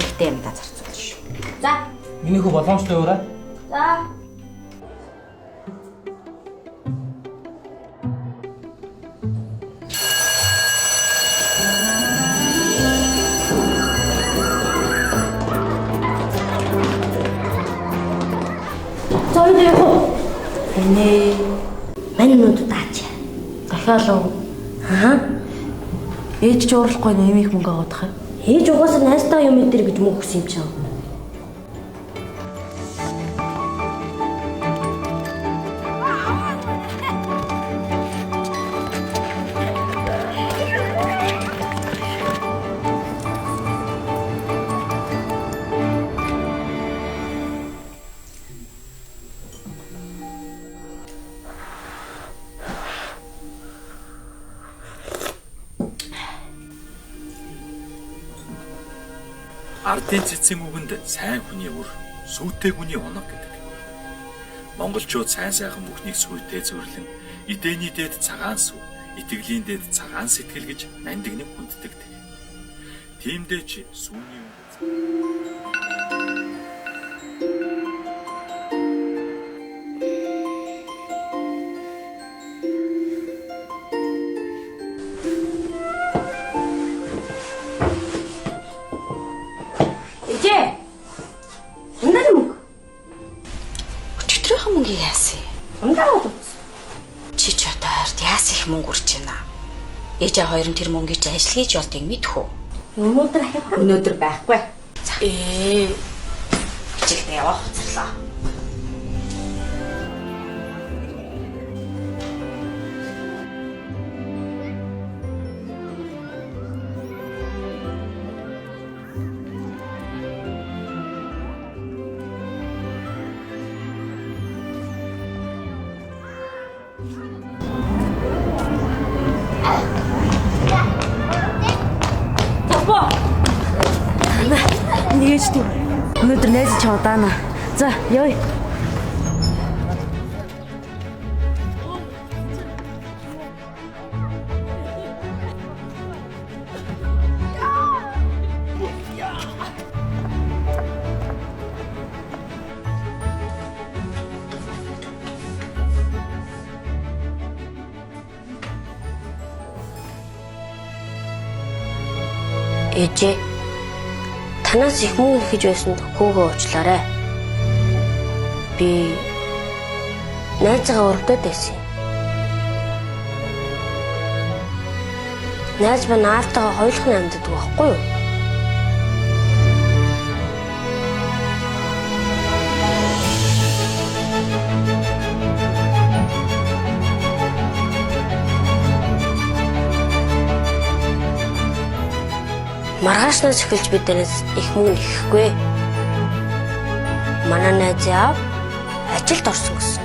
хэрэгтэй юм да зарцуулна шүү. За. Миний хүү боломжтой өөрөө. За. Зоёд яах вэ? Энэ Манинууд даач. дахиад л ээж ч уурлахгүй нэмих мөнгө авах юм. Ээж угаасаа найстаа юм дээр гэж мөнгө өгсөн юм чам. Ардын цэцэн үгэнд сайн хүний үр, сүйтэй хүний унаг гэдэг. Монголчууд сайн сайхан бүхнийг сүйтэй зөвөрлөн, эдэний дээд цагаан сүв, итгэлийн дээд цагаан сэтгэл гэж нандиныг хүнддэг. Тиймдээ чи сүүний Мөнгө яасан юм? Ундаа бол Чи ч одоорд яас их мөнгө үрж байна. Ээжээ хоёр нь тэр мөнгөийг ажил хийж болдгийг мэдэх үү? өнөөдөр ахих. Өнөөдөр байхгүй. Хичээлдээ явах хуцарлаа. Нэгэж тийм. Өнөөдөр найз чаа даана. За, явъя. Ээжээ танаас их мөнгө хийж байсан хөөгөө уучлаарай. Би найзгаа өргөдөд байсан. Найз ба наалтайгаа хоёулахны амьддаг байхгүй юу? Маргаашнаас эхэлж биднээс их мөнгө нэхэхгүй. Манай найз яав ажилд орсон гэсэн.